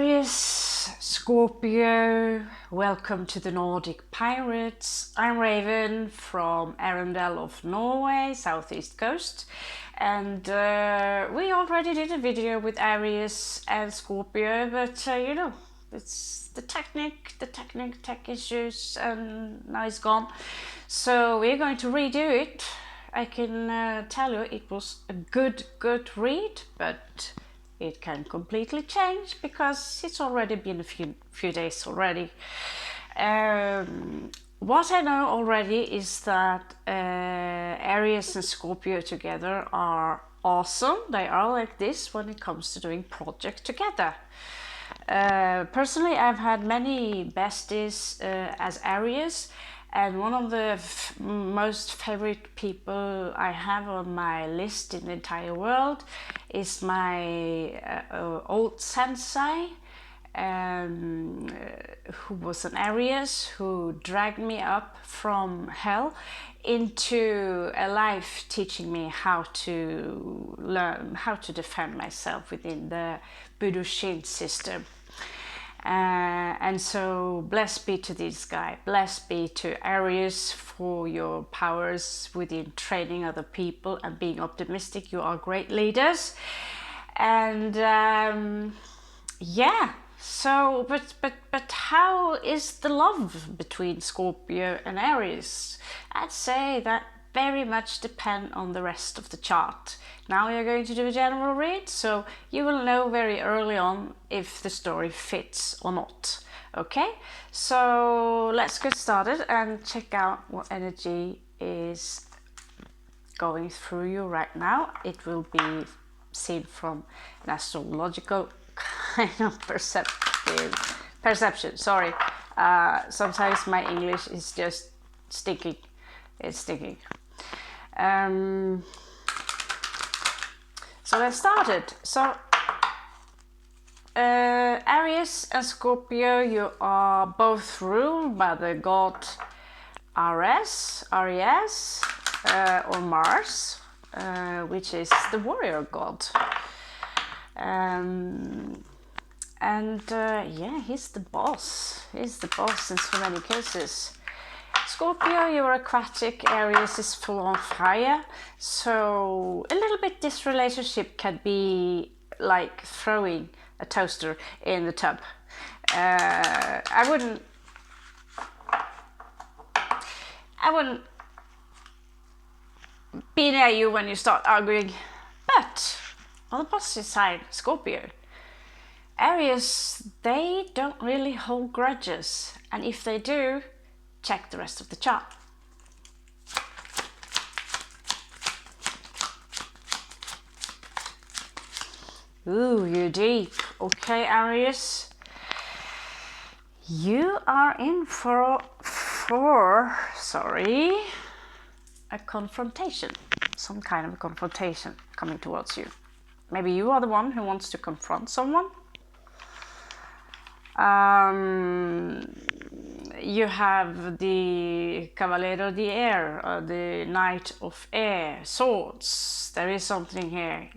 Aries, Scorpio, welcome to the Nordic Pirates. I'm Raven from Arendal of Norway, southeast coast, and we already did a video with Aries and Scorpio, but you know, it's the tech issues, and now it's gone. So we're going to redo it. I can tell you it was a good read, but it can completely change because it's already been a few days already. What I know already is that Aries and Scorpio together are awesome. They are like this when it comes to doing projects together. Personally, I've had many besties as Aries, and one of the most favorite people I have on my list in the entire world is my old sensei, who was an Aries, who dragged me up from hell into a life teaching me how to learn how to defend myself within the Budushin system. And so blessed be to this guy, blessed be to Aries for your powers within training other people and being optimistic. You are great leaders. And yeah, so but how is the love between Scorpio and Aries? I'd say that very much depend on the rest of the chart. Now we are going to do a general read, so you will know very early on if the story fits or not. Okay, so let's get started and check out what energy is going through you right now. It will be seen from an astrological kind of perception. Sorry, sometimes my English is just stinking. It's stinking. So let's start it. So Aries and Scorpio, you are both ruled by the god ARIES, or Mars, which is the warrior god. Yeah, he's the boss. He's the boss in so many cases. Scorpio, you're aquatic, Aries is full on fire, so a little bit this relationship can be like throwing a toaster in the tub. I wouldn't be near you when you start arguing, but on the positive side, Scorpio, Aries, they don't really hold grudges, and if they do, check the rest of the chart. Ooh, you're deep. Okay, Aries. You are in for a confrontation. Some kind of a confrontation coming towards you. Maybe you are the one who wants to confront someone. You have the Cavalier de Air, the Knight of Air, swords. There is something here.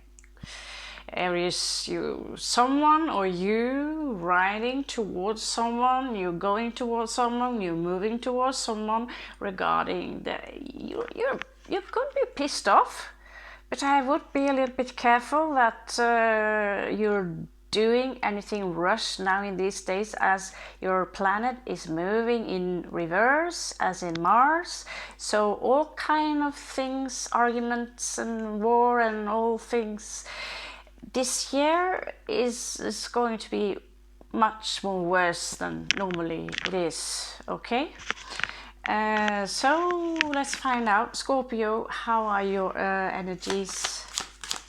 Aries, someone or you riding towards someone, you're going towards someone, you're moving towards someone regarding you could be pissed off, but I would be a little bit careful that you're doing anything rush now in these days, as your planet is moving in reverse as in Mars, so all kind of things, arguments and war and all things this year is going to be much more worse than normally it is. Okay, so let's find out. Scorpio, how are your energies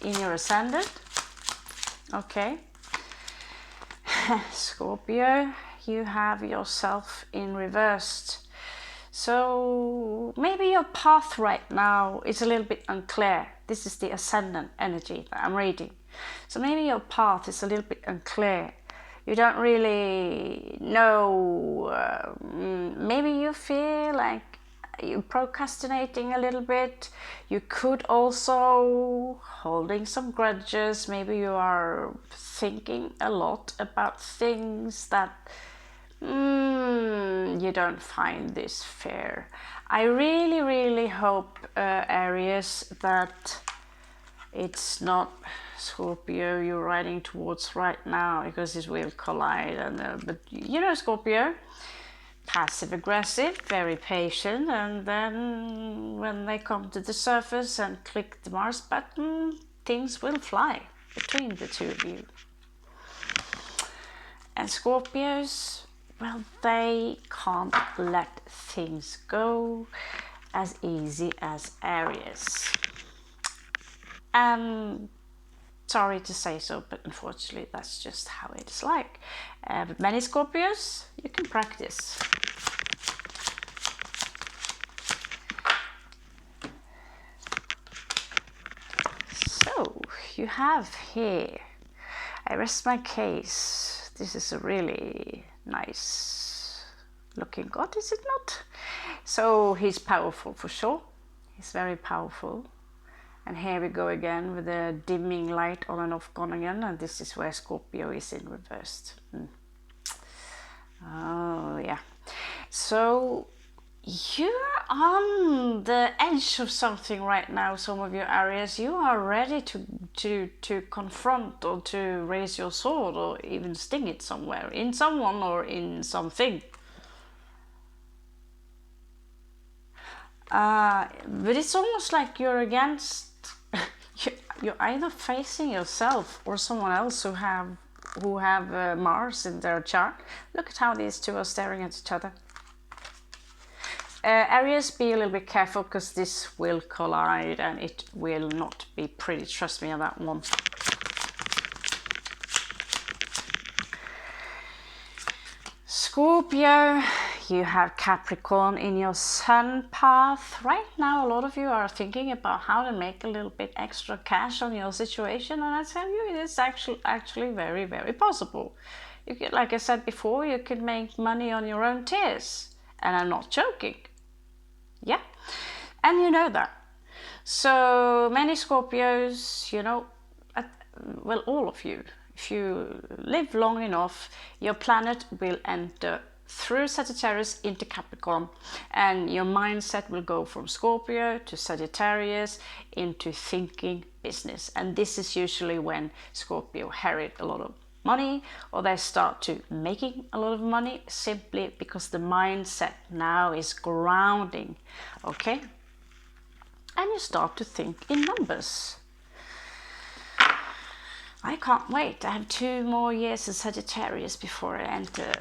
in your ascendant? Okay, Scorpio, you have yourself in reversed. So maybe your path right now is a little bit unclear. This is the ascendant energy that I'm reading. So maybe your path is a little bit unclear. You don't really know. Maybe you feel like you're procrastinating a little bit. You could also holding some grudges. Maybe you are thinking a lot about things that you don't find this fair. I really, really hope, Aries, that it's not Scorpio you're riding towards right now, because it will collide. And but you know, Scorpio, passive aggressive, very patient, and then when they come to the surface and click the Mars button, things will fly between the two of you. And Scorpios, well, they can't let things go as easy as Aries. Sorry to say so, but unfortunately that's just how it is like. But many Scorpios, you can practice. So you have here, I rest my case. This is a really nice looking god, is it not? So he's powerful for sure. He's very powerful. And here we go again with the dimming light on and off gone again, and this is where Scorpio is in reversed. Oh yeah. So you're on the edge of something right now, some of you Aries. You are ready to confront or to raise your sword or even sting it somewhere, in someone or in something. But it's almost like you're against, you're either facing yourself or someone else who have Mars in their chart. Look at how these two are staring at each other. Aries, be a little bit careful, because this will collide and it will not be pretty. Trust me on that one. Scorpio, you have Capricorn in your sun path. Right now, a lot of you are thinking about how to make a little bit extra cash on your situation, and I tell you, it is actually very, very possible. You can, like I said before, you can make money on your own tears, and I'm not joking. Yeah, and you know that. So many Scorpios, you know, well, all of you, if you live long enough, your planet will enter through Sagittarius into Capricorn, and your mindset will go from Scorpio to Sagittarius into thinking business. And this is usually when Scorpio inherit a lot of money, or they start to making a lot of money, simply because the mindset now is grounding. Okay, and you start to think in numbers. I can't wait. I have 2 more years in Sagittarius before I enter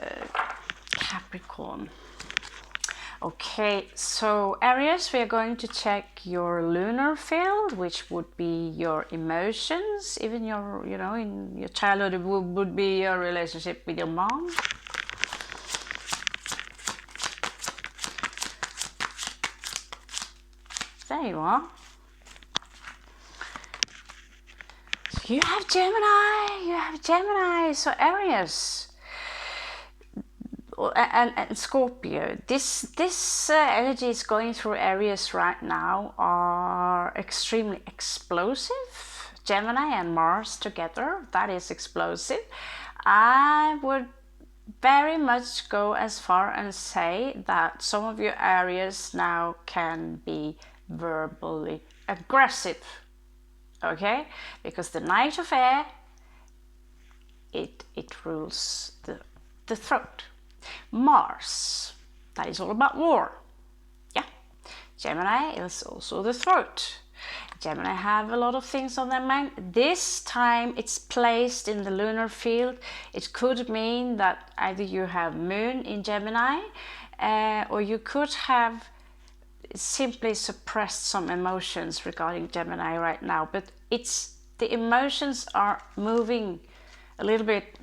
Capricorn. Okay, so Aries, we are going to check your lunar field, which would be your emotions, even your, you know, in your childhood it would be your relationship with your mom. There you are. You have Gemini, so Aries and Scorpio. This energy is going through Aries right now are extremely explosive. Gemini and Mars together, that is explosive. I would very much go as far and say that some of your Aries now can be verbally aggressive. Okay, because the Knight of Air, it rules the throat. Mars, that is all about war. Yeah, Gemini is also the throat. Gemini have a lot of things on their mind. This time it's placed in the lunar field. It could mean that either you have Moon in Gemini, or you could have simply suppressed some emotions regarding Gemini right now, but the emotions are moving a little bit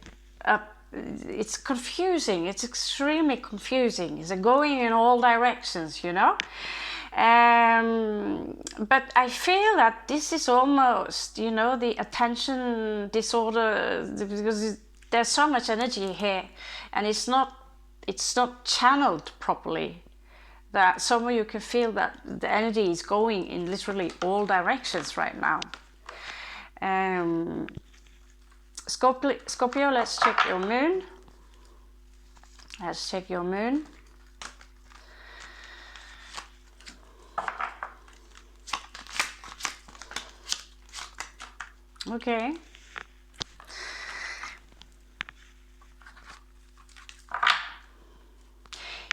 up. It's confusing. It's extremely confusing. It's going in all directions, you know. But I feel that this is almost, you know, the attention disorder, because there's so much energy here, and it's not channeled properly. that some of you can feel that the energy is going in literally all directions right now. Scorpio, let's check your moon. Let's check your moon. Okay.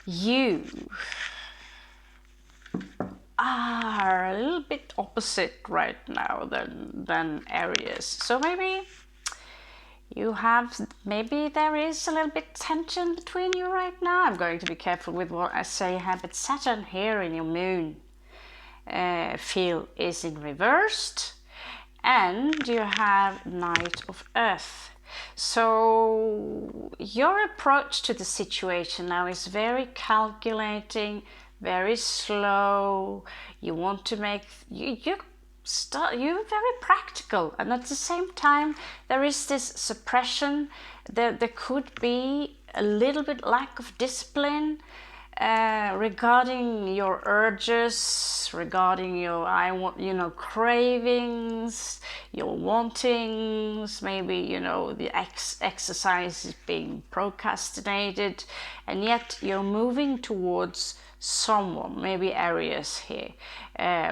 You are a little bit opposite right now than Aries. So maybe you have, maybe there is a little bit tension between you right now. I'm going to be careful with what I say here, but Saturn here in your moon field is in reversed, and you have Knight of Earth. So your approach to the situation now is very calculating, very slow. You want to make you're very practical, and at the same time there is this suppression. There could be a little bit lack of discipline regarding your urges, regarding your cravings, your wantings. Maybe the exercise is being procrastinated, and yet you're moving towards someone, maybe Aries here,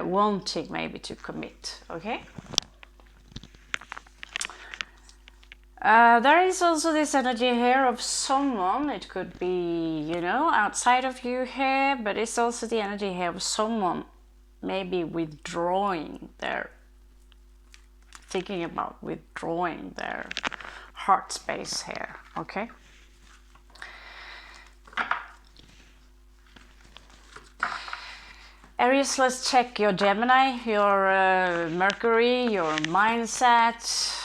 wanting maybe to commit. Okay. There is also this energy here of someone. It could be, outside of you here, but it's also the energy here of someone maybe withdrawing thinking about withdrawing their heart space here. Okay. Aries, let's check your Gemini, your Mercury, your mindset.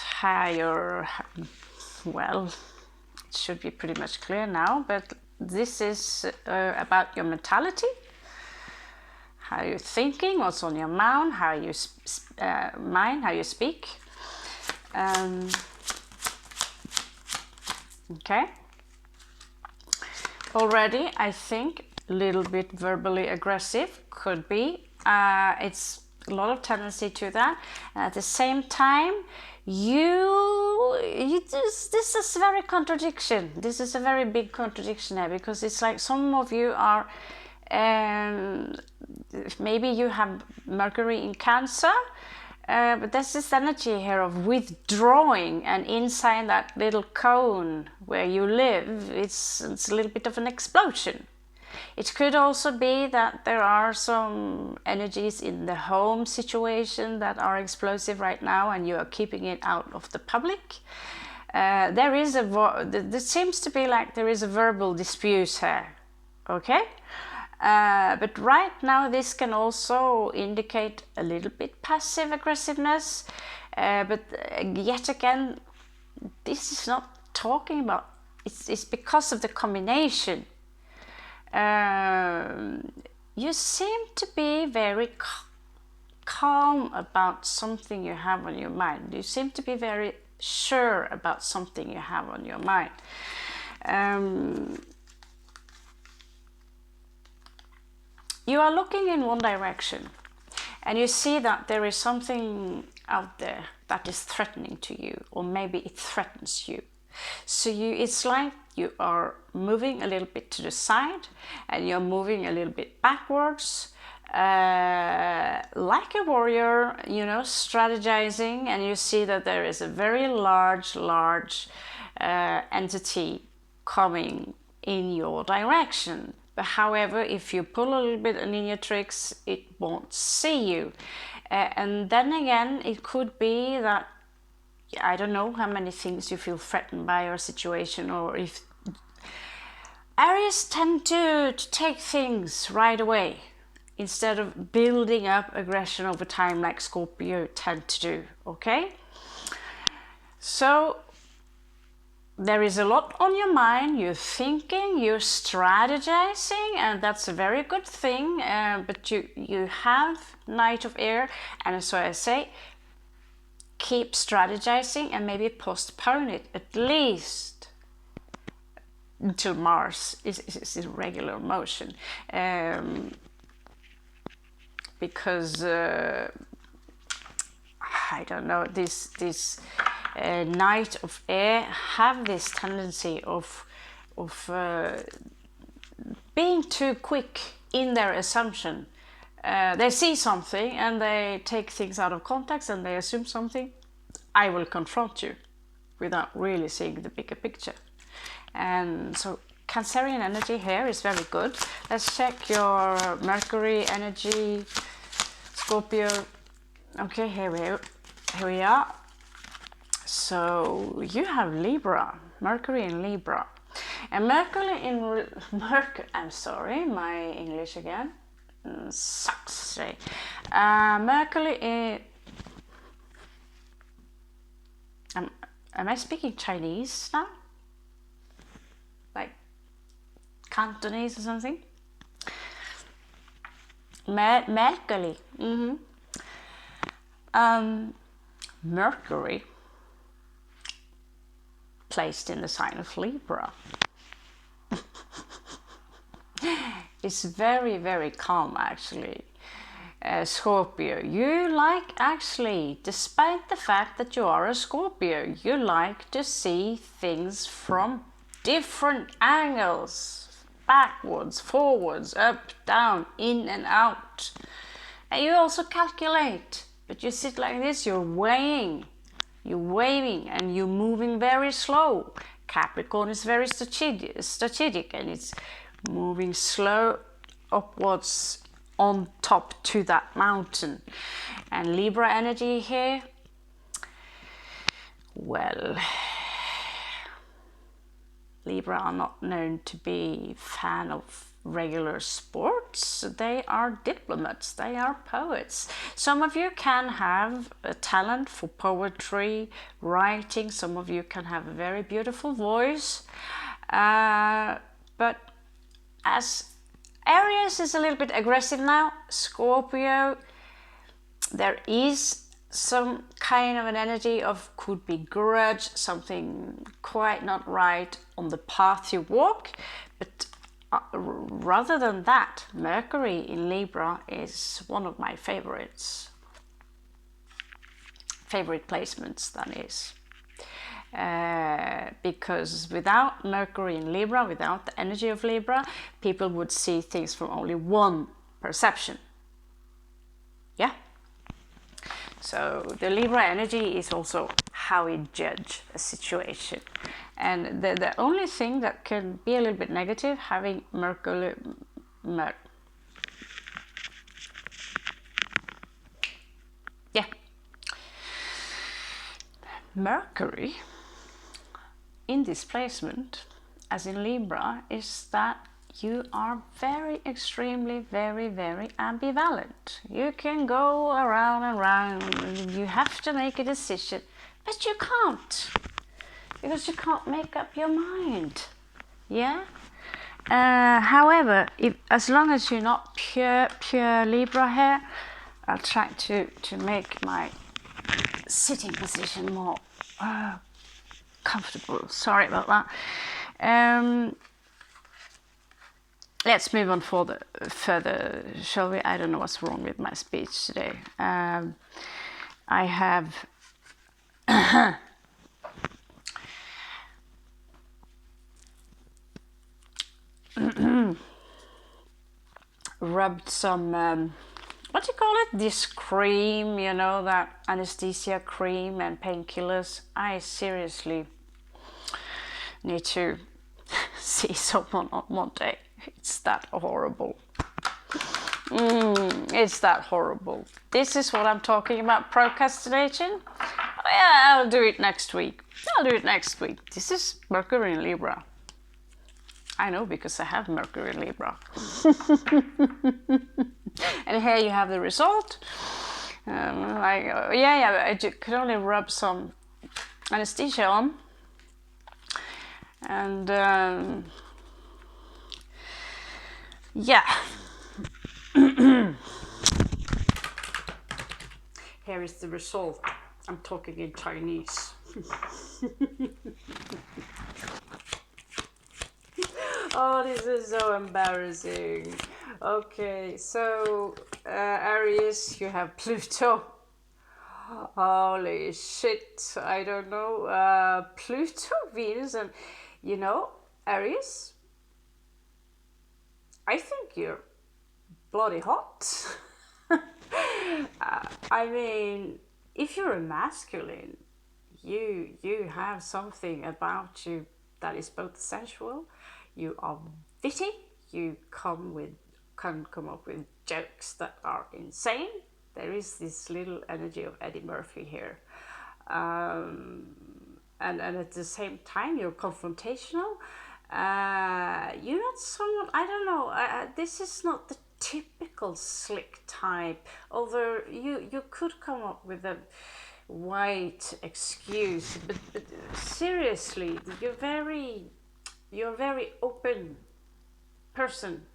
Well, it should be pretty much clear now, but this is about your mentality, how you're thinking, what's on your mind, how you speak. Okay. Already, I think a little bit verbally aggressive could be. It's a lot of tendency to that, and at the same time, this is very contradiction. This is a very big contradiction here, because it's like some of you are, maybe you have Mercury in Cancer, but there's this energy here of withdrawing, and inside that little cone where you live, it's a little bit of an explosion. It could also be that there are some energies in the home situation that are explosive right now, and you are keeping it out of the public. There seems to be like there is a verbal dispute here. Okay. But right now this can also indicate a little bit passive aggressiveness. But yet again, this is not talking about, it's because of the combination. You seem to be very calm about something you have on your mind. You seem to be very sure about something you have on your mind. You are looking in one direction, and you see that there is something out there that is threatening to you, or maybe it threatens you. So it's like you are moving a little bit to the side, and you're moving a little bit backwards, like a warrior, strategizing, and you see that there is a very large entity coming in your direction. But however, if you pull a little bit on your tricks, it won't see you. And then again, it could be that, I don't know how many things you feel threatened by your situation, or if Aries tend to take things right away instead of building up aggression over time like Scorpio tend to do. Okay, so there is a lot on your mind. You're thinking, you're strategizing, and that's a very good thing. But you have Knight of Air, and so I say, keep strategizing and maybe postpone it at least until Mars is in regular motion, because I don't know, this Knight of Air have this tendency of being too quick in their assumption. They see something and they take things out of context and they assume something. I will confront you without really seeing the bigger picture. And so Cancerian energy here is very good. Let's check your Mercury energy, Scorpio. Okay, here we are. So you have Libra, Mercury in Libra. And Mercury in I'm sorry, my English again sucks today. Mercury in... Am I speaking Chinese now? Like Cantonese or something? Mercury. Mercury placed in the sign of Libra. It's very, very calm actually. Scorpio, you like actually, despite the fact that you are a Scorpio, you like to see things from different angles, backwards, forwards, up, down, in and out. And you also calculate, but you sit like this, you're weighing, and you're moving very slow. Capricorn is very strategic and it's moving slow upwards on top to that mountain. And Libra energy here, well, Libra are not known to be fan of regular sports. They are diplomats, they are poets. Some of you can have a talent for poetry, writing. Some of you can have a very beautiful voice, but as Aries is a little bit aggressive now, Scorpio, there is some kind of an energy of could be grudge, something quite not right on the path you walk. But rather than that, Mercury in Libra is one of my favorite placements, that is. Because without Mercury in Libra, without the energy of Libra, people would see things from only one perception. Yeah. So the Libra energy is also how we judge a situation. And the only thing that can be a little bit negative, having Mercury in this placement, as in Libra, is that you are very extremely, very, very ambivalent. You can go around and around, you have to make a decision, but you can't, because you can't make up your mind. Yeah. However, as long as you're not pure Libra here, I'll try to make my sitting position more comfortable. Sorry about that. Let's move on further, shall we? I don't know what's wrong with my speech today. I have rubbed some, what do you call it? This cream, you know, that anesthesia cream and painkillers. I seriously need to see someone on Monday. It's that horrible. It's that horrible. This is what I'm talking about, procrastination. Oh, yeah, I'll do it next week. This is Mercury in Libra. I know, because I have Mercury in Libra. And here you have the result. I could only rub some anesthesia on. And yeah. Here is the result. I'm talking in Chinese. Oh, this is so embarrassing. Okay, so Aries, you have Pluto. Holy shit, I don't know. Pluto, Venus, and you know, Aries, I think you're bloody hot. I mean, if you're a masculine, you have something about you that is both sensual, you are witty, you can come up with jokes that are insane. There is this little energy of Eddie Murphy here. And at the same time you're confrontational. You're not someone, I don't know, this is not the typical slick type, although you could come up with a white excuse, but seriously, you're a very open person.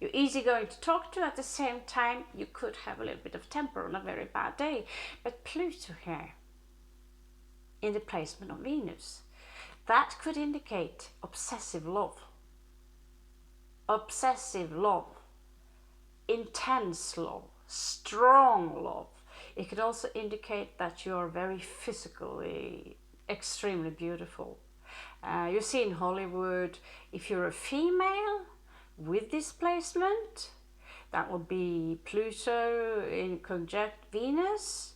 You're easygoing to talk to. At the same time, you could have a little bit of temper on a very bad day. But Pluto here, in the placement of Venus, that could indicate obsessive love, intense love, strong love. It could also indicate that you are very physically extremely beautiful. You see in Hollywood, if you're a female with this placement, that would be Pluto in conjunct Venus,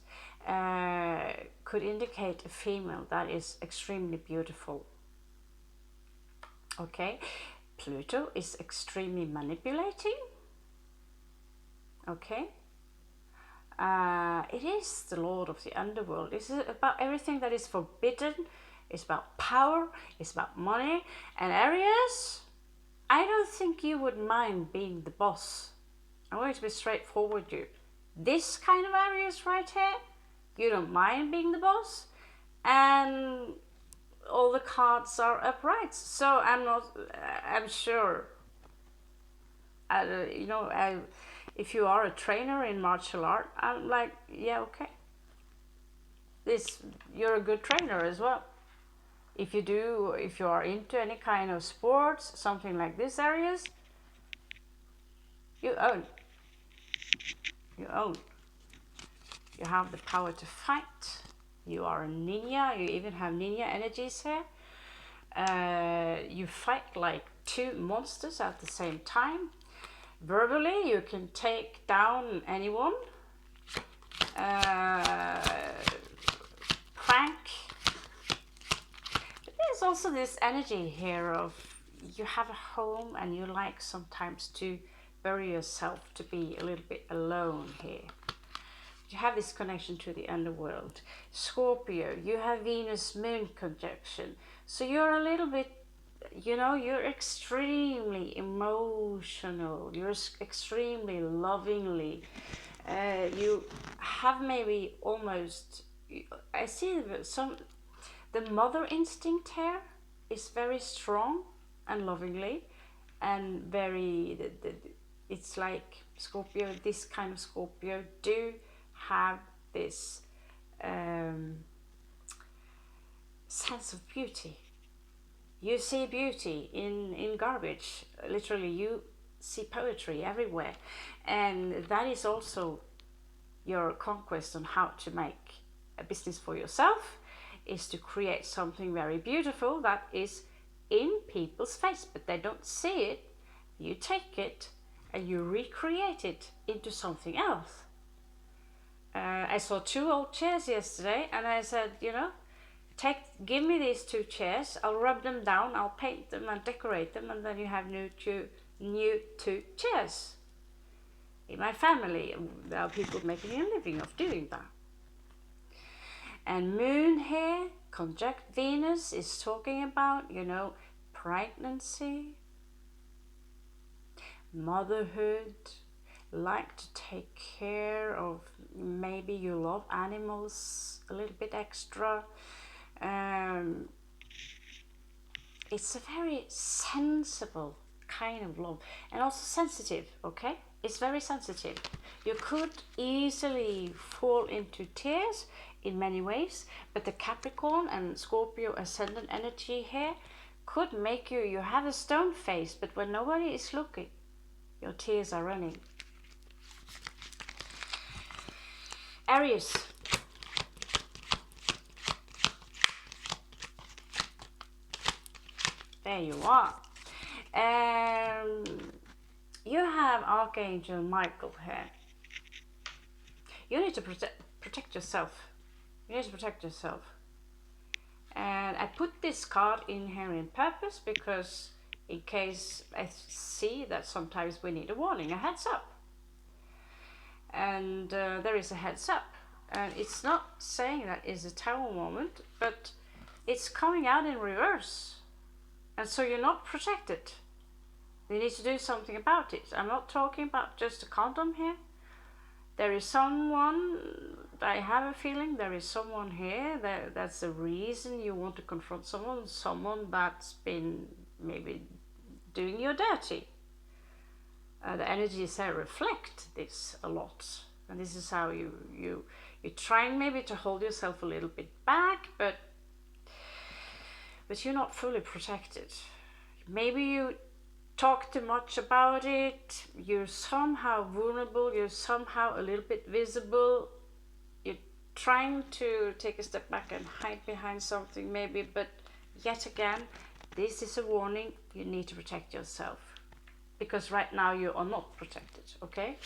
could indicate a female that is extremely beautiful. Okay, Pluto is extremely manipulating. Okay, it is the lord of the underworld. It's about everything that is forbidden. It's about power. It's about money. And Aries, I don't think you would mind being the boss. I'm going to be straightforward with you. This kind of Aries right here, you don't mind being the boss, and all the cards are upright. So I'm sure, if you are a trainer in martial art, I'm like, yeah, okay. You're a good trainer as well. If you are into any kind of sports, something like this Aries, you own. You own. You have the power to fight. You are a ninja. You even have ninja energies here. You fight like two monsters at the same time. Verbally, you can take down anyone. Prank. But there's also this energy here of you have a home and you like sometimes to bury yourself, to be a little bit alone here. You have this connection to the underworld. Scorpio, you have Venus Moon conjunction. So you're a little bit, you're extremely emotional. You're extremely lovingly. You have maybe almost, I see the mother instinct here is very strong and lovingly, and very, it's like Scorpio, this kind of Scorpio do have this sense of beauty. You see beauty in garbage. Literally, you see poetry everywhere. And that is also your conquest on how to make a business for yourself, is to create something very beautiful that is in people's face, but they don't see it. You take it and you recreate it into something else. I saw two old chairs yesterday, and I said, give me these two chairs, I'll rub them down, I'll paint them and decorate them, and then you have new two chairs. In my family, there are people making a living of doing that. And Moon here, conjunct Venus, is talking about, pregnancy, motherhood, like to take care of, maybe you love animals a little bit extra. It's a very sensible kind of love, and also sensitive. Okay, it's very sensitive. You could easily fall into tears in many ways, but the Capricorn and Scorpio ascendant energy here could make you have a stone face, but when nobody is looking, your tears are running. Aries. There you are. You have Archangel Michael here. You need to protect yourself. You need to protect yourself. And I put this card in here in purpose because in case I see that sometimes we need a warning, a heads up. And there is a heads up. And it's not saying that it's a tower moment, but it's coming out in reverse. And so you're not protected. You need to do something about it. I'm not talking about just a condom here. There is someone, I have a feeling there is someone here that's the reason you want to confront someone that's been maybe doing you dirty. The energies there reflect this a lot. And this is how you're trying maybe to hold yourself a little bit back, but you're not fully protected. Maybe you talk too much about it, you're somehow vulnerable, you're somehow a little bit visible, you're trying to take a step back and hide behind something maybe, but yet again, this is a warning, you need to protect yourself. Because right now you are not protected, okay?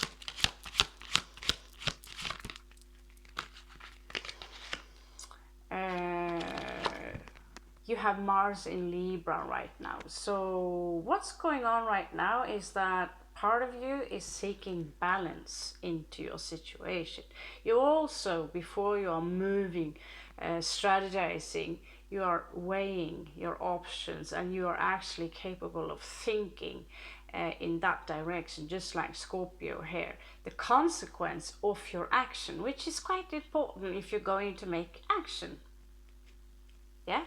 You have Mars in Libra right now. So what's going on right now is that part of you is seeking balance into your situation. You also, before you are moving, strategizing, you are weighing your options, and you are actually capable of thinking in that direction, just like Scorpio here. The consequence of your action, which is quite important if you're going to make action. Yeah?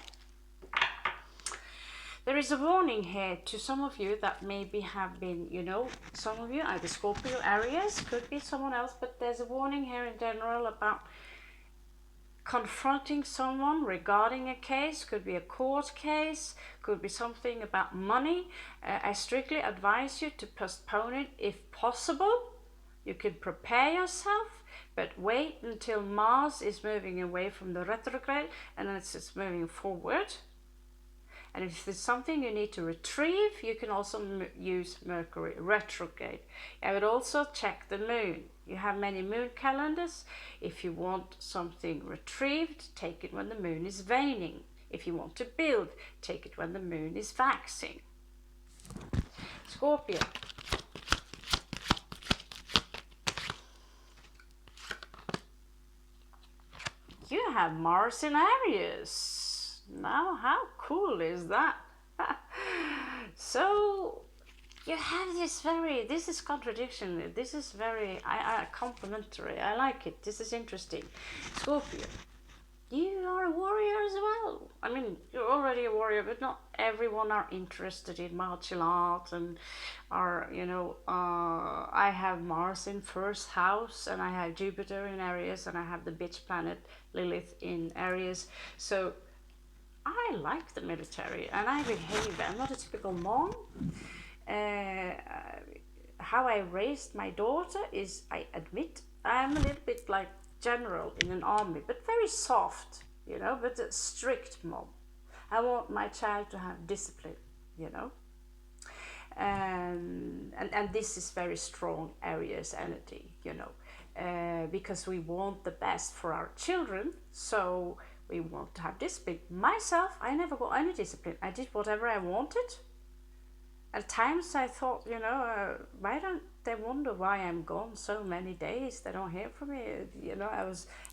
There is a warning here to some of you that maybe have been, you know, some of you, either Scorpio, Aries, could be someone else, but there's a warning here in general about confronting someone regarding a case, could be a court case, could be something about money. I strictly advise you to postpone it if possible. You could prepare yourself, but wait until Mars is moving away from the retrograde and then it's moving forward. And if there's something you need to retrieve, you can also use Mercury retrograde. I would also check the moon. You have many moon calendars. If you want something retrieved, take it when the moon is waning. If you want to build, take it when the moon is waxing. Scorpio. You have Mars in Aries. Now, how cool is that? So, you have this is contradiction. This is very complementary. I like it. This is interesting. Scorpio, you are a warrior as well. I mean, you're already a warrior, but not everyone are interested in martial arts and are, you know, I have Mars in first house and I have Jupiter in Aries and I have the bitch planet Lilith in Aries. So, I like the military and I behave. I'm not a typical mom. How I raised my daughter is, I admit, I'm a little bit like general in an army, but very soft, you know, but a strict mom. I want my child to have discipline, you know. And this is very strong Aries energy, you know, because we want the best for our children, so we want to have discipline. Myself, I never got any discipline. I did whatever I wanted. At times I thought, you know, why don't they wonder why I'm gone so many days? They don't hear from me. You know,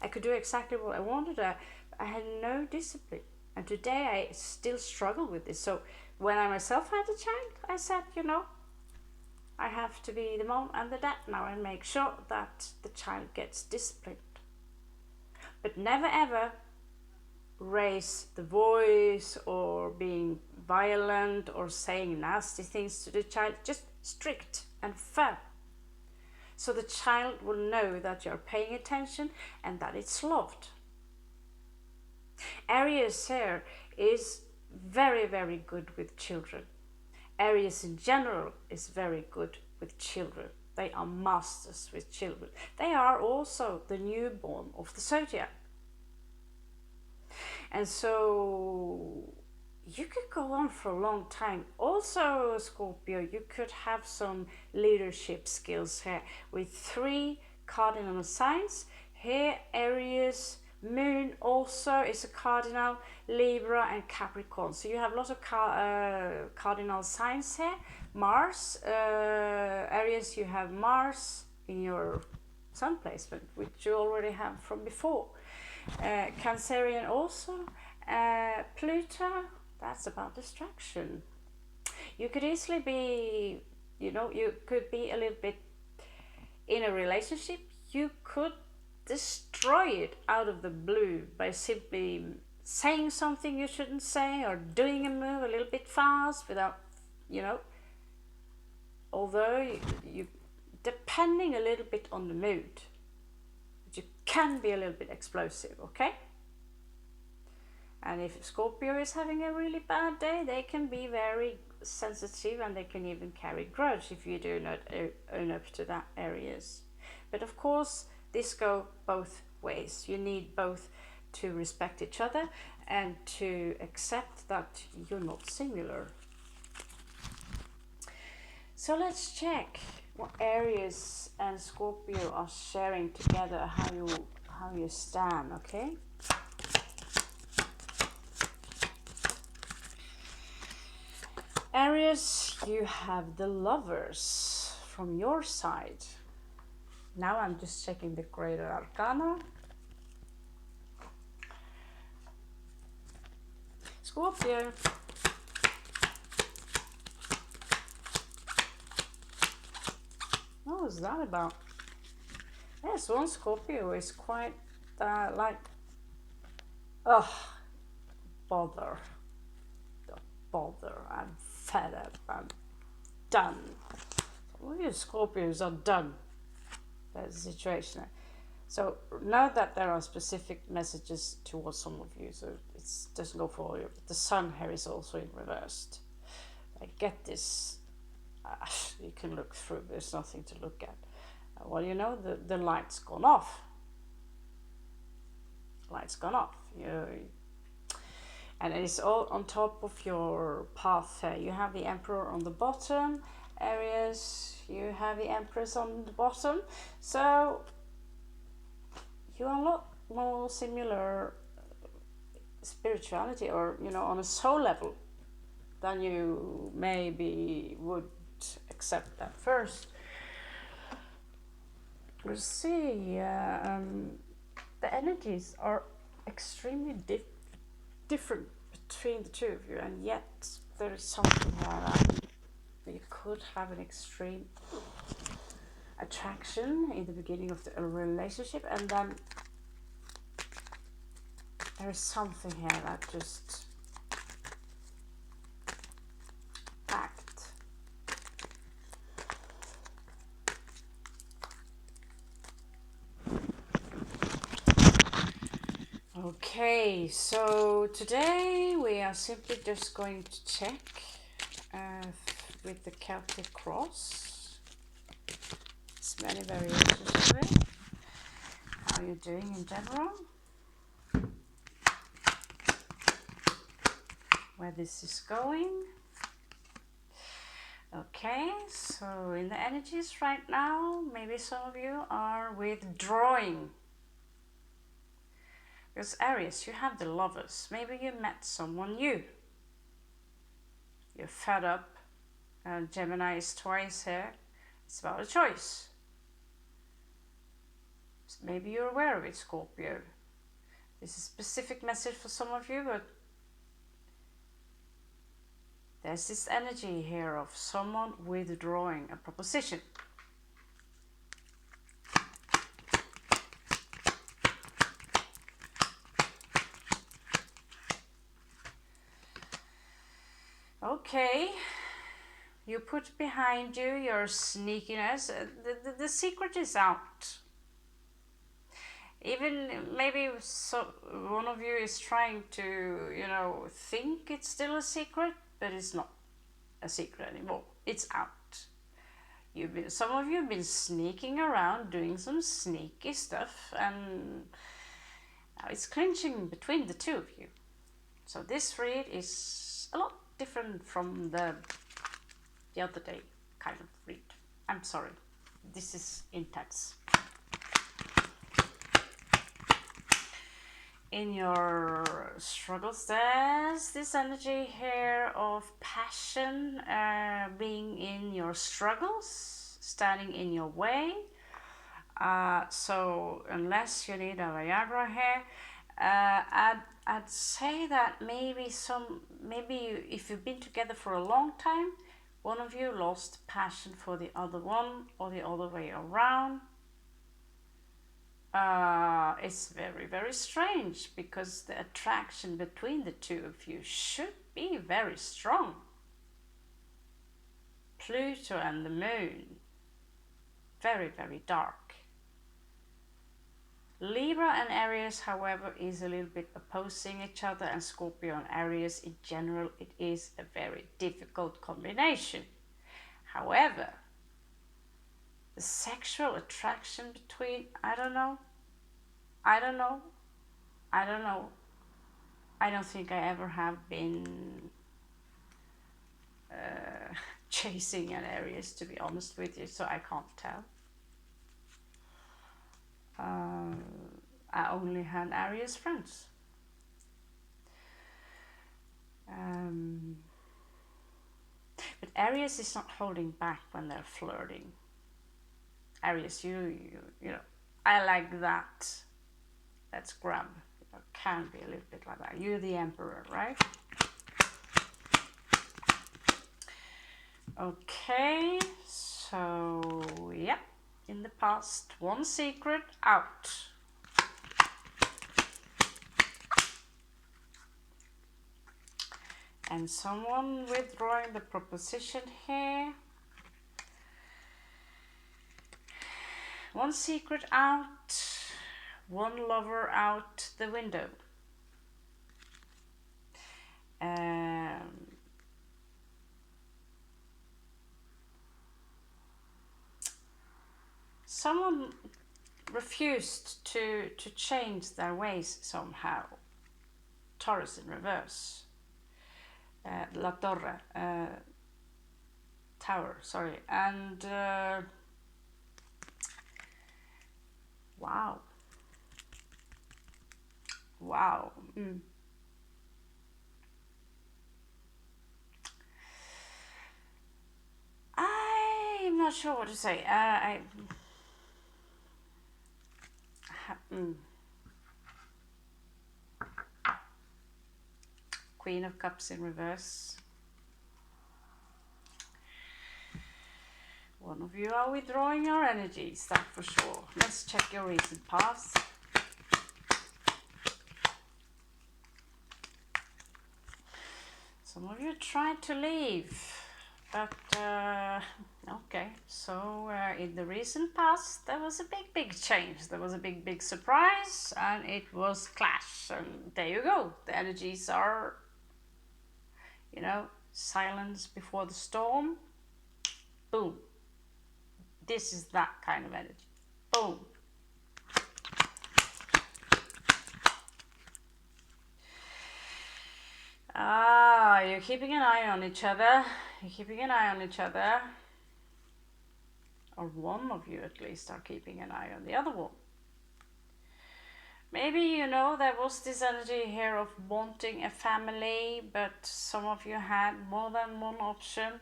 I could do exactly what I wanted. I had no discipline. And today I still struggle with this. So when I myself had a child, I said, you know, I have to be the mom and the dad now and make sure that the child gets disciplined. But never ever raise the voice or being violent or saying nasty things to the child. Just strict and firm. So the child will know that you're paying attention and that it's loved. Aries here is very, very good with children. Aries in general is very good with children. They are masters with children. They are also the newborn of the zodiac. And so you could go on for a long time. Also, Scorpio, you could have some leadership skills here with 3 cardinal signs. Here, Aries, Moon also is a cardinal, Libra and Capricorn. So you have lots of cardinal signs here. Mars, Aries, you have Mars in your sun placement, which you already have from before. Cancerian also. Pluto, that's about distraction. You could easily be, you could be a little bit in a relationship. You could destroy it out of the blue by simply saying something you shouldn't say or doing a move a little bit fast without, although you depending a little bit on the mood, but you can be a little bit explosive, okay? And if Scorpio is having a really bad day, they can be very sensitive and they can even carry grudge if you do not own up to that areas. But of course, this goes both ways. You need both to respect each other and to accept that you're not similar. So let's check what Aries and Scorpio are sharing together, how you stand, okay? Aries, you have the Lovers from your side. Now I'm just checking the Greater Arcana. Scorpio. What was that about? Yes, one Scorpio is quite like, bother. I'm fed up, I'm done. All you Scorpios are done. That's the situation. So now that there are specific messages towards some of you, so it doesn't go for all you, but the sun here is also in reversed. I get this. You can look through, there's nothing to look at. Well, the light's gone off. Light's gone off. And it's all on top of your path here. You have the Emperor on the bottom, Aries, you have the Empress on the bottom. So you are a lot more similar spirituality or, on a soul level than you maybe would accept at first. We'll see. The energies are extremely different between the two of you, and yet there is something here that you could have an extreme attraction in the beginning of the relationship, and then there is something here that just act. Okay, so today we are simply just going to check with the Celtic cross. There's many variations of it. How you're doing in general. Where this is going. Okay, so in the energies right now, maybe some of you are withdrawing. Because Aries, you have the Lovers. Maybe you met someone new. You're fed up. Gemini is twice here. It's about a choice. So maybe you're aware of it, Scorpio. This is a specific message for some of you, but there's this energy here of someone withdrawing a proposition. Okay, you put behind you your sneakiness. The secret is out. Even maybe so one of you is trying to, you know, think it's still a secret, but it's not a secret anymore. It's out. Some of you have been sneaking around doing some sneaky stuff, and now it's clinching between the two of you. So this read is a lot different from the other day kind of read. I'm sorry, this is intense. In your struggles, there's this energy here of passion being in your struggles, standing in your way. So unless you need a Viagra here, I'd say that maybe if you've been together for a long time, one of you lost passion for the other one, or the other way around. It's very, very strange, because the attraction between the two of you should be very strong. Pluto and the moon, very, very dark. Libra and Aries, however, is a little bit opposing each other, and Scorpio and Aries in general, it is a very difficult combination. However, the sexual attraction between, I don't know. I don't think I ever have been chasing an Aries, to be honest with you, so I can't tell. I only had Aries friends. But Aries is not holding back when they're flirting. Aries, you know, I like that. Let's grab. You know, can be a little bit like that. You're the emperor, right? Okay, so yeah, in the past, one secret out. And someone withdrawing the proposition here. One secret out, one lover out the window. Someone refused to change their ways somehow. Taurus in reverse. La Torre. Tower, sorry. And wow. Wow. I'm not sure what to say. Queen of Cups in reverse. One of you are withdrawing your energies, that for sure. Let's check your recent past. Some of you tried to leave, but okay. So in the recent past, there was a big change. There was a big surprise, and it was clash. And there you go. The energies are, you know, silence before the storm. Boom. This is that kind of energy. Boom. You're keeping an eye on each other. You're keeping an eye on each other. Or one of you at least are keeping an eye on the other one. Maybe, you know, there was this energy here of wanting a family, but some of you had more than one option.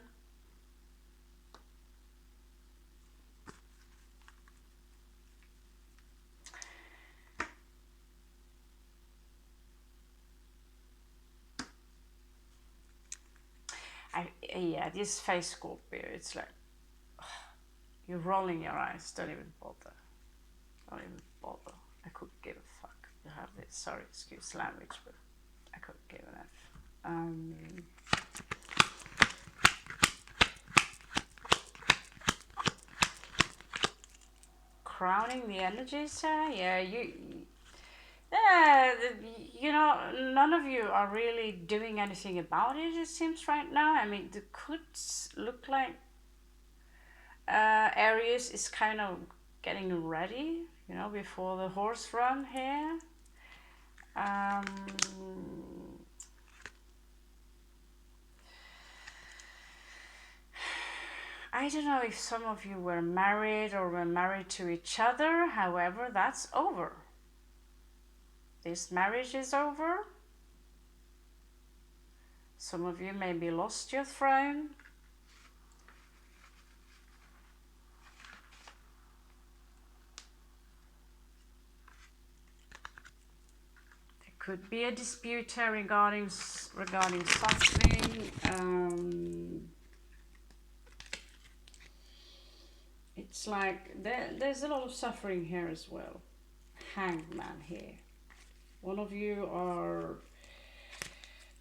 Yeah, this face Scorpio, it's like, you're rolling your eyes, don't even bother. Don't even bother. I couldn't give a fuck. You have this, sorry, excuse language, but I couldn't give an F. crowning the energies here. Yeah, yeah, you know, none of you are really doing anything about it, it seems right now. I mean, it could look like Aries is kind of getting ready, you know, before the horse run here. Um, I don't know if some of you were married or were married to each other. However, that's over. This marriage is over. Some of you maybe lost your throne. There could be a dispute here regarding something. It's like there's a lot of suffering here as well. Hanged man here. One of you are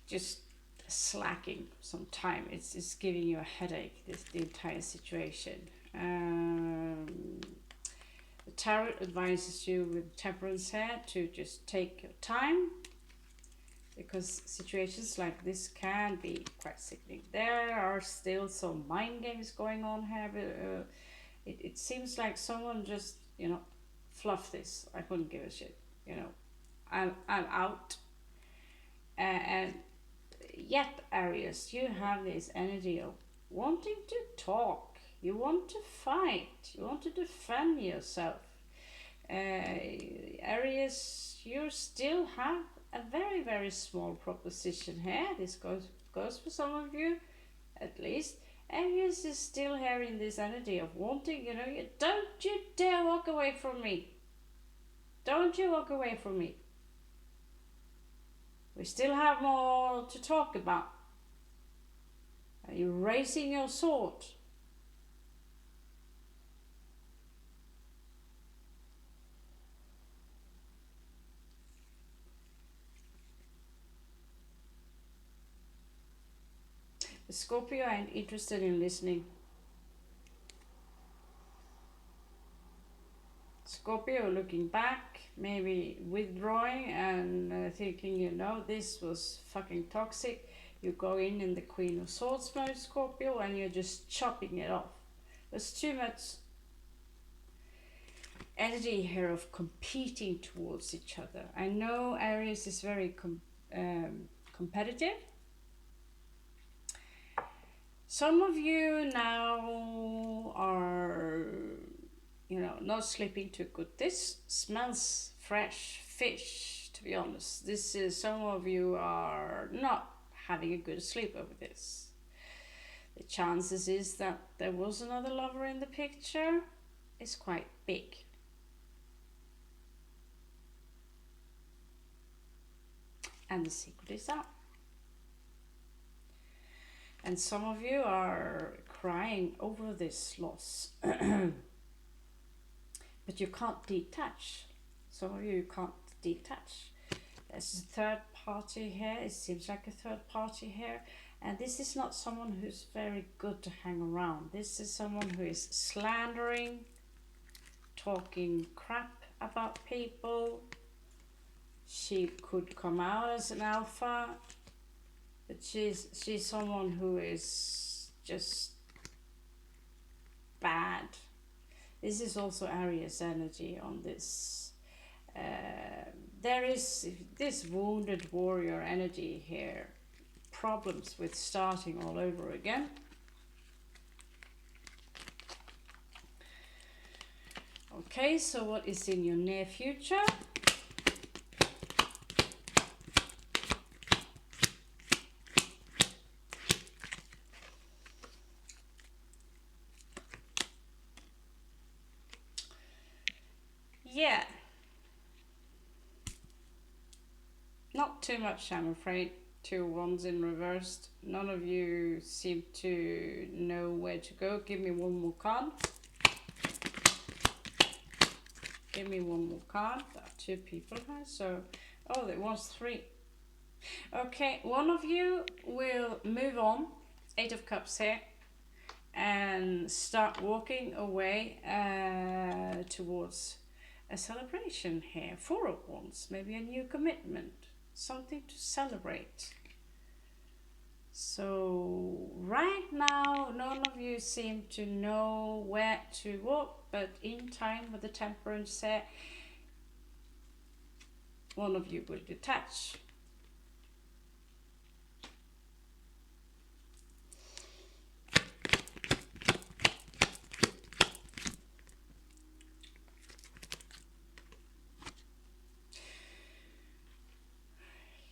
just slacking some time. It's giving you a headache, the entire situation. The tarot advises you with temperance here to just take your time, because situations like this can be quite sickening. There are still some mind games going on here, but it seems like someone just, you know, fluff this. I couldn't give a shit, you know. I'm out. And yet, Aries, you have this energy of wanting to talk. You want to fight. You want to defend yourself. Aries, you still have a very, very small proposition here. This goes for some of you, at least. Aries is still here in this energy of wanting, you know, don't you dare walk away from me. Don't you walk away from me. We still have more to talk about. Are you raising your sword? The Scorpio ain't interested in listening. Scorpio looking back, maybe withdrawing and thinking, you know, this was fucking toxic. You go in the Queen of Swords mode, Scorpio, and you're just chopping it off. There's too much energy here of competing towards each other. I know Aries is very competitive. Some of you now are, you know, not sleeping too good. This smells fresh fish, to be honest. This is, some of you are not having a good sleep over this. The chances is that there was another lover in the picture is quite big. And the secret is out. And some of you are crying over this loss. But you can't detach. Some of you can't detach. There's a third party here. It seems like a third party here. And this is not someone who's very good to hang around. This is someone who is slandering, talking crap about people. She could come out as an alpha, but she's someone who is just bad. This is also Aries energy on this. There is this wounded warrior energy here. Problems with starting all over again. Okay, so what is in your near future? Yeah. Not too much, I'm afraid. 2 wands in reversed. None of you seem to know where to go. Give me one more card. Give me one more card. There are 2 people here, so... Oh, there was 3. Okay, one of you will move on. 8 of Cups here. and start walking away towards a celebration here. Four of Wands, maybe a new commitment, something to celebrate. So right now none of you seem to know where to walk, but in time with the Temperance here, one of you will detach.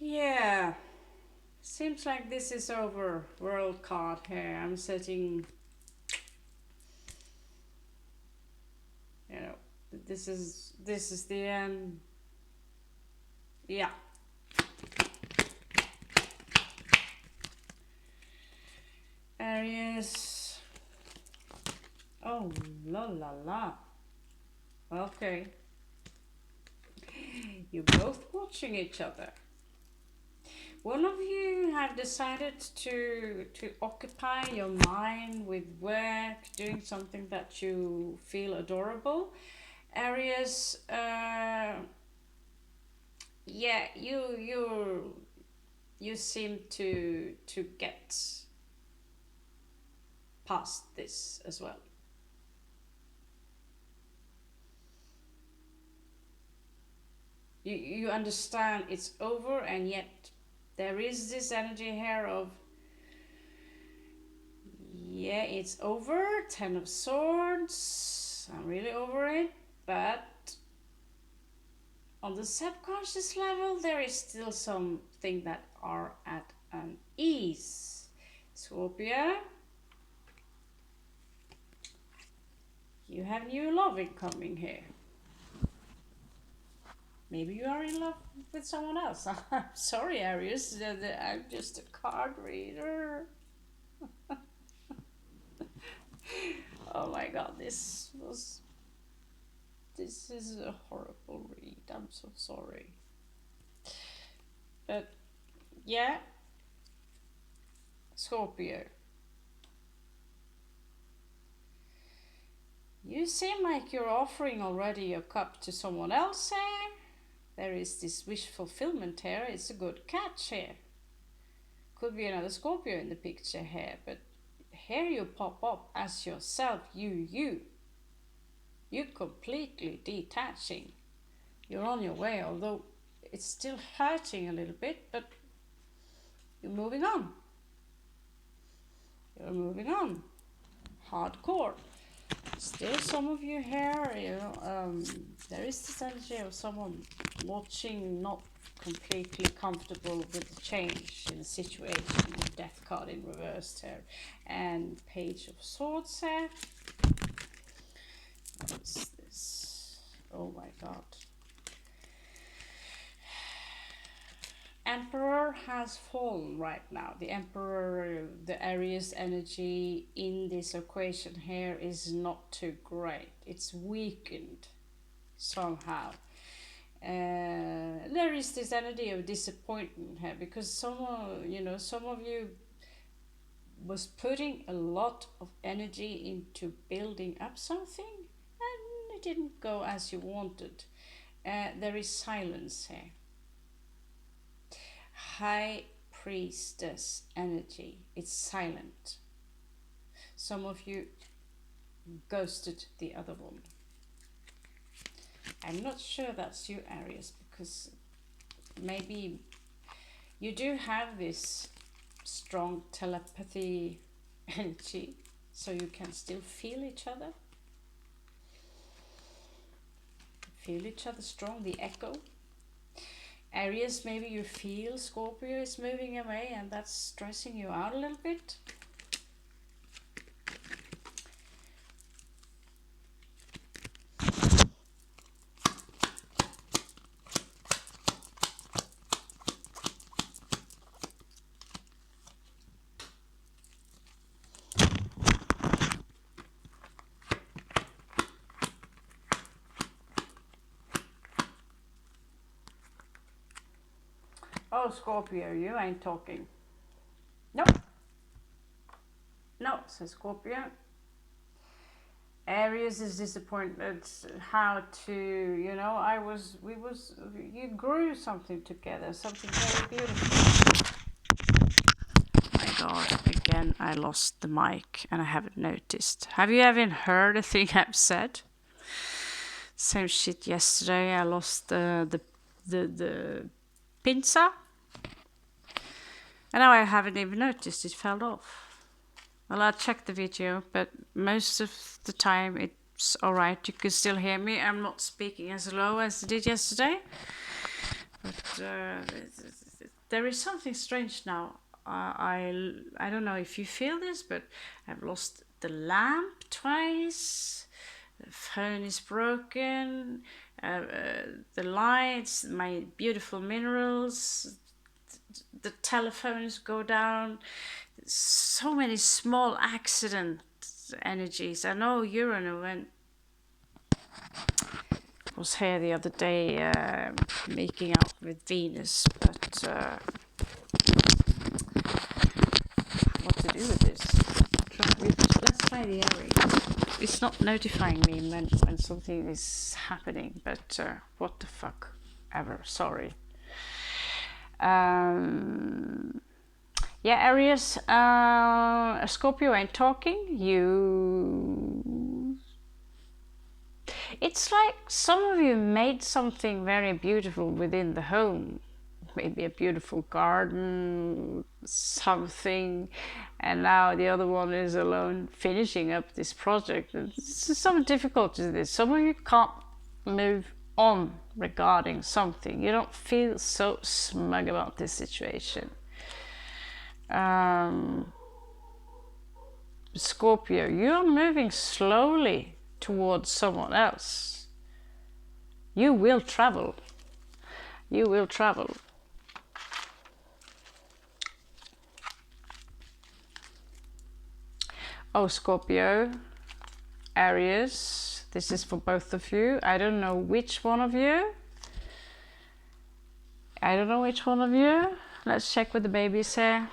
Yeah, seems like this is over. World card here. I'm setting, you know, this is the end. Yeah. Aries. Oh la la la. Okay. You're both watching each other. One of you have decided to occupy your mind with work, doing something that you feel adorable. Aries, yeah, you seem to get past this as well. You understand it's over, and yet there is this energy here of, yeah, it's over. 10 of Swords, I'm really over it, but on the subconscious level there is still something that are at an ease. Scorpio, you have new love incoming here. Maybe you are in love with someone else. I'm sorry, Aries, I'm just a card reader. Oh my god, this is a horrible read. I'm so sorry. But yeah, Scorpio, you seem like you're offering already your cup to someone else here. There is this wish fulfillment here. It's a good catch here. Could be another Scorpio in the picture here, but here you pop up as yourself. You completely detaching. You're on your way, although it's still hurting a little bit, but you're moving on. You're moving on. Hardcore. Still some of you here, you know, there is this energy of someone watching, not completely comfortable with the change in the situation. The Death card in reverse here, and Page of Swords here. What is this? Oh my god. Emperor has fallen right now. The Emperor, the Aries energy in this equation here is not too great. It's weakened somehow. There is this energy of disappointment here because some of you was putting a lot of energy into building up something and it didn't go as you wanted. There is silence here. High Priestess energy. It's silent. Some of you ghosted the other one. I'm not sure that's you, Aries, because maybe you do have this strong telepathy energy, so you can still feel each other. Feel each other strong, the echo. Aries, maybe you feel Scorpio is moving away and that's stressing you out a little bit. Oh, Scorpio, you ain't talking. Nope. No, says Scorpio. Aries is disappointed how to, you know, you grew something together, something very beautiful. My God, again, I lost the mic and I haven't noticed. Have you even heard a thing I've said? Same shit yesterday, I lost the pinza. And now I haven't even noticed it fell off. Well, I checked the video, but most of the time it's alright. You can still hear me. I'm not speaking as low as I did yesterday. But there is something strange now. I don't know if you feel this, but I've lost the lamp twice. The phone is broken. The lights, my beautiful minerals. The telephones go down. So many small accident energies. I know Uranus was here the other day making out with Venus, but what to do with this? Let's try the Aries. It's not notifying me when something is happening, but what the fuck ever. Sorry. Yeah, Aries, Scorpio ain't talking. It's like some of you made something very beautiful within the home. Maybe a beautiful garden, something, and now the other one is alone finishing up this project. There's some difficulties with this. Some of you can't move on regarding something. You don't feel so smug about this situation. Scorpio, you're moving slowly towards someone else. You will travel. You will travel. Oh, Scorpio, Aries, this is for both of you. I don't know which one of you. Let's check with the babies here.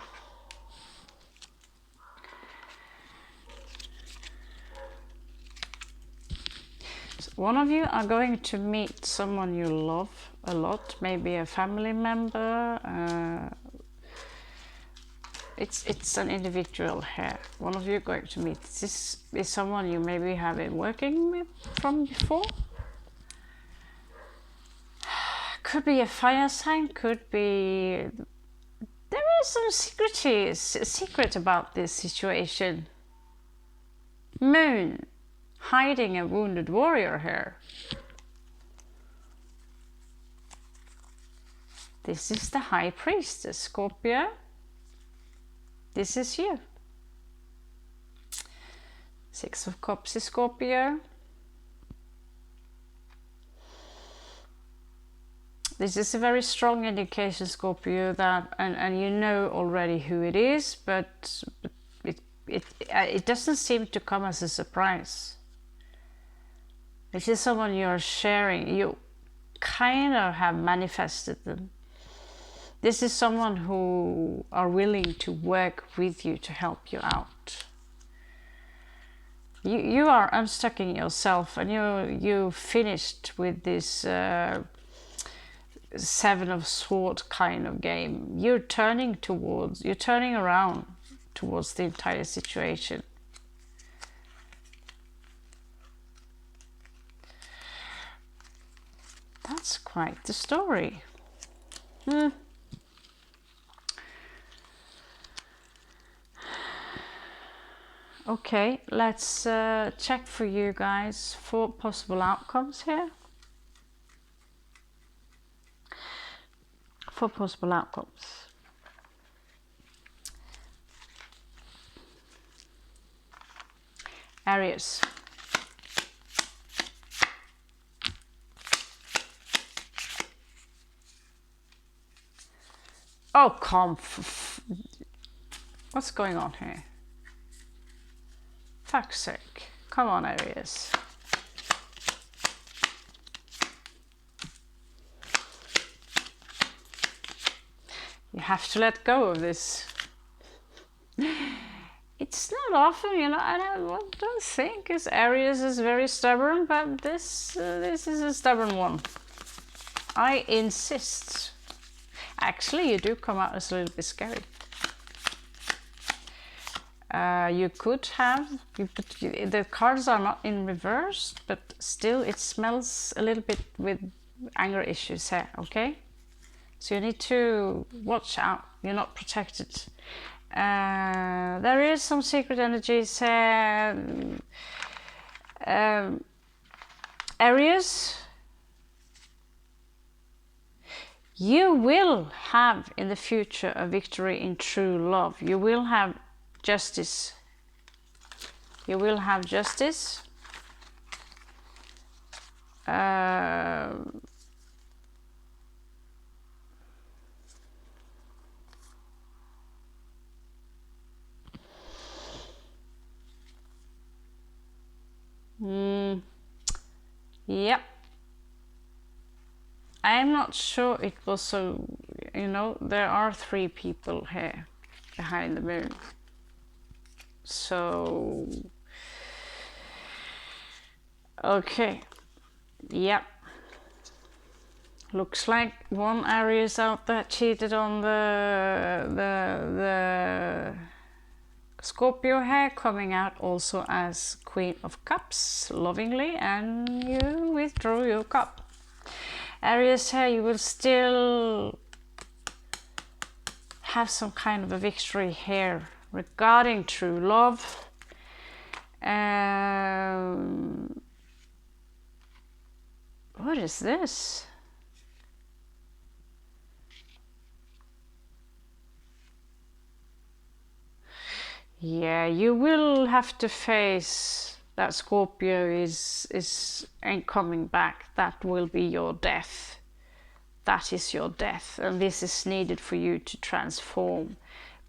One of you are going to meet someone you love a lot, maybe a family member. It's an individual here. One of you are going to meet. This is someone you maybe have been working with from before. Could be a fire sign, could be... There is some secret about this situation. Moon. Hiding a wounded warrior here. This is the High Priestess, Scorpio. This is you. Six of Cups is Scorpio. This is a very strong indication, Scorpio, that, and you know already who it is, but it doesn't seem to come as a surprise. This is someone you're sharing. You kind of have manifested them. This is someone who are willing to work with you to help you out. You are unstucking yourself, and you finished with this Seven of Swords kind of game. You're turning around towards the entire situation. That's quite the story. Okay, let's check for you guys for possible outcomes here. For possible outcomes. Aries. Oh, what's going on here? Fuck's sake. Come on, Aries. You have to let go of this. it's not often, you know, and I don't think, because Aries is very stubborn, but this is a stubborn one. I insist. Actually, you do come out as a little bit scary. You could have, the cards are not in reverse, but still it smells a little bit with anger issues here, okay? So you need to watch out, you're not protected. There is some secret energies. Aries, you will have in the future a victory in true love. You will have justice. You will have justice. Yep. I'm not sure it was so, you know, there are 3 people here behind the moon. So, okay. Yep. Looks like one Aries out there cheated on the Scorpio here, coming out also as Queen of Cups, lovingly, and you withdrew your cup. Aries here, you will still have some kind of a victory here regarding true love. What is this? Yeah, you will have to face that Scorpio ain't coming back. That will be your death. That is your death, and this is needed for you to transform.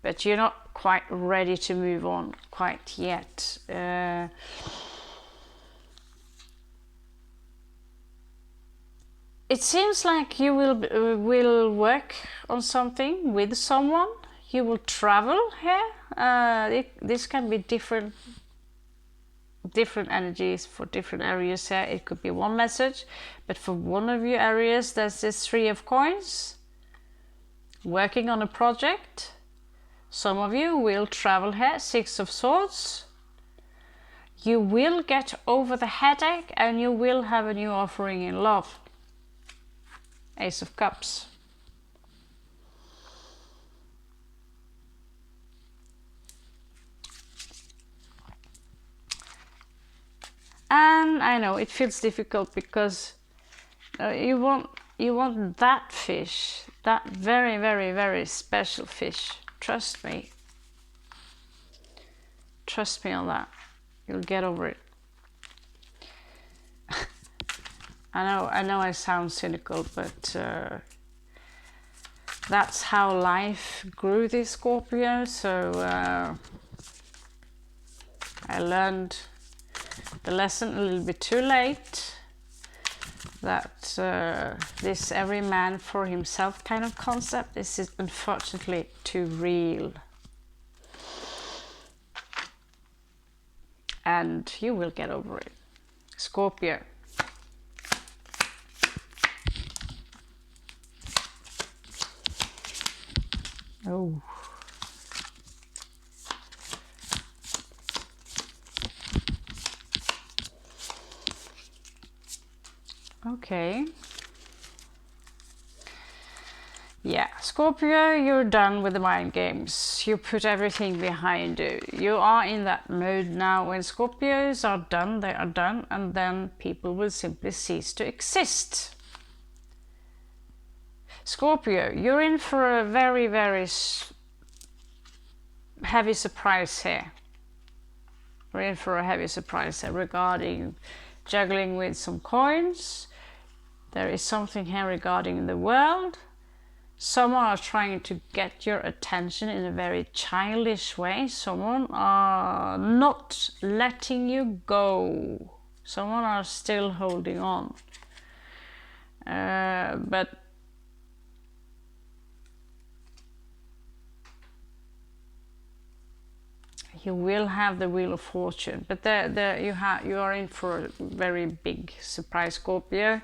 But you're not quite ready to move on quite yet. It seems like you will work on something with someone. You will travel here. This can be different energies for different areas here. It could be one message, but for one of your areas there's this 3 of coins. Working on a project. Some of you will travel here, 6 of swords. You will get over the headache and you will have a new offering in love. Ace of Cups. And I know it feels difficult because you want that fish, that very, very, very special fish. Trust me. Trust me on that. You'll get over it. I know I sound cynical, but that's how life grew this Scorpio. So I learned the lesson a little bit too late, that this every man for himself kind of concept is unfortunately too real. And you will get over it. Scorpio. Oh. Okay. Yeah, Scorpio, you're done with the mind games. You put everything behind you. You are in that mode now. When Scorpios are done, they are done, and then people will simply cease to exist. Scorpio, you're in for a very, very heavy surprise here. We're in for a heavy surprise here regarding juggling with some coins. There is something here regarding the world. Someone are trying to get your attention in a very childish way. Someone are not letting you go. Someone are still holding on. But you will have the Wheel of Fortune, but you are in for a very big surprise, Scorpio.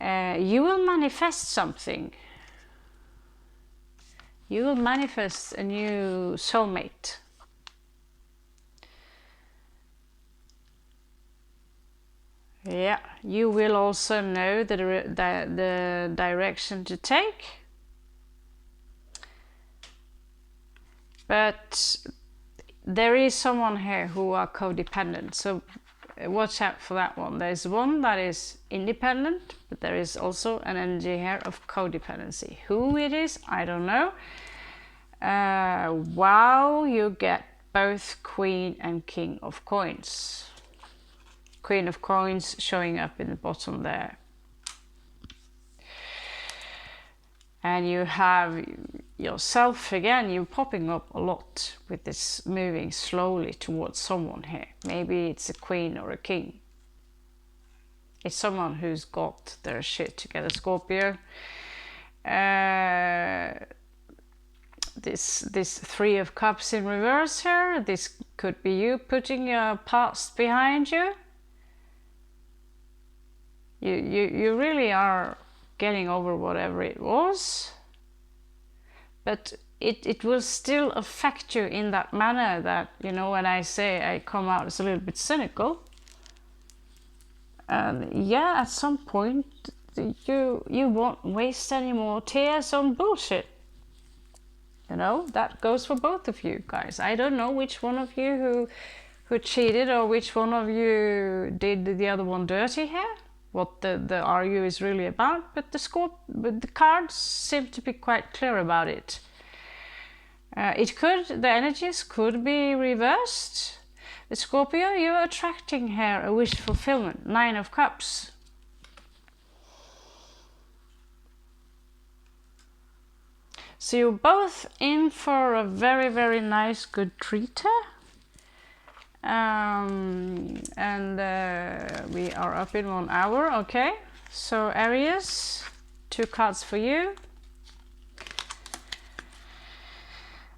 You will manifest something. You will manifest a new soulmate. Yeah, you will also know the direction to take. But there is someone here who are codependent, so watch out for that one. There's one that is independent, but there is also an energy here of codependency. Who it is, I don't know. Wow, you get both Queen and King of Coins. Queen of Coins showing up in the bottom there. And you have yourself again, you're popping up a lot with this moving slowly towards someone here. Maybe it's a queen or a king. It's someone who's got their shit together, Scorpio. This Three of Cups in reverse here, this could be you putting your past behind you. You really are getting over whatever it was, but it will still affect you in that manner that, you know, when I say I come out as a little bit cynical, and yeah, at some point you won't waste any more tears on bullshit. You know, that goes for both of you guys. I don't know which one of you who cheated or which one of you did the other one dirty here, what the argue is really about, but the cards seem to be quite clear about it. The energies could be reversed. The Scorpio, you're attracting here a wish fulfillment, Nine of Cups. So you're both in for a very, very nice, good treat here. We are up in 1 hour, okay. So Aries, 2 cards for you.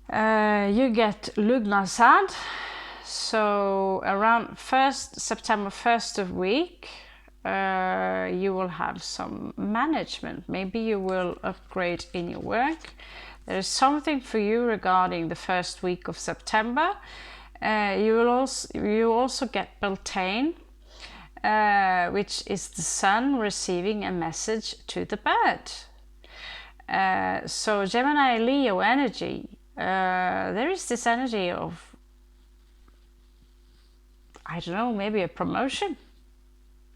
You get Lugnasad. So around September 1st of week, you will have some management. Maybe you will upgrade in your work. There is something for you regarding the first week of September. You also get Beltane, which is the sun receiving a message to the bird. So Gemini Leo energy, there is this energy of, I don't know, maybe a promotion.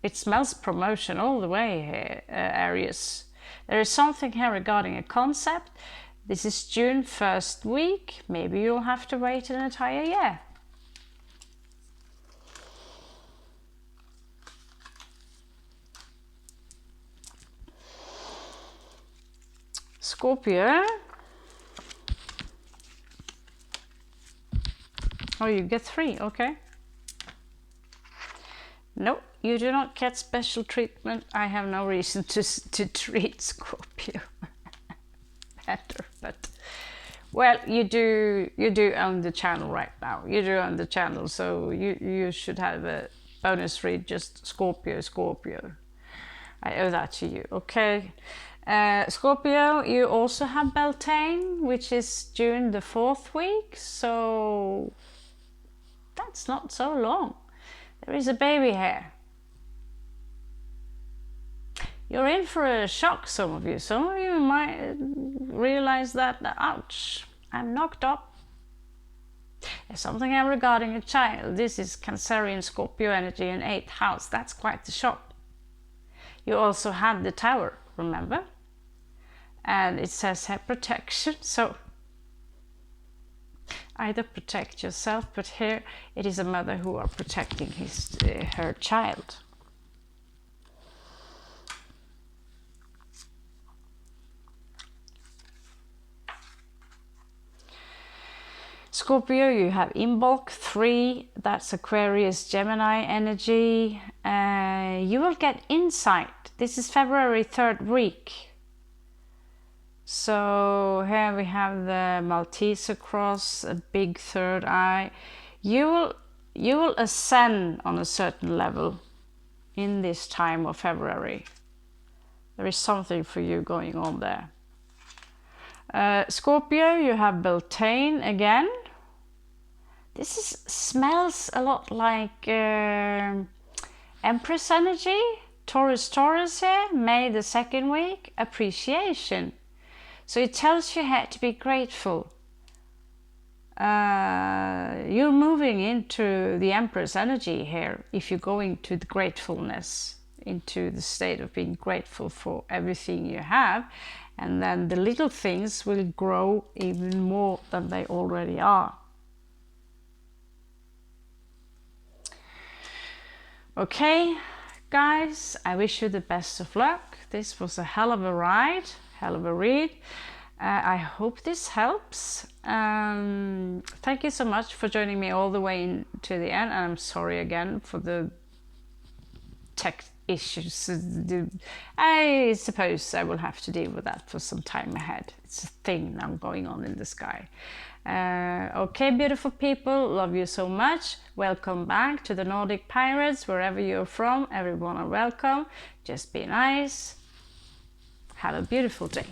It smells promotion all the way here, Aries. There is something here regarding a concept. This is June 1st week. Maybe you'll have to wait an entire year. Scorpio. Oh, you get 3, okay. No, you do not get special treatment. I have no reason to treat Scorpio better, but well, you do own the channel right now. You do own the channel, so you should have a bonus read, just Scorpio. I owe that to you, okay. Scorpio, you also have Beltane, which is June the 4th week, so that's not so long. There is a baby here. You're in for a shock, some of you. Some of you might realize that, ouch, I'm knocked up. There's something regarding a child. This is Cancerian Scorpio energy in 8th house. That's quite the shock. You also had the Tower, remember? And it says here protection, so either protect yourself, but here it is a mother who are protecting her child. Scorpio, you have in bulk 3, that's Aquarius Gemini energy. You will get insight. This is February 3rd week. So here we have the Malteser cross, a big third eye. You will ascend on a certain level in this time of February. There is something for you going on there. Scorpio, you have Beltane again. This smells a lot like Empress energy. Taurus here, May the second week, appreciation. So it tells you how to be grateful. You're moving into the Empress energy here if you're going to the gratefulness, into the state of being grateful for everything you have, and then the little things will grow even more than they already are. Okay, guys, I wish you the best of luck. This was a hell of a ride, hell of a read. I hope this helps. Thank you so much for joining me all the way to the end, and I'm sorry again for the tech issues. I suppose I will have to deal with that for some time ahead. It's a thing now going on in the sky. Okay, beautiful people, love you so much. Welcome back to the Nordic Pirates, wherever you're from. Everyone are welcome. Just be nice. Have a beautiful day.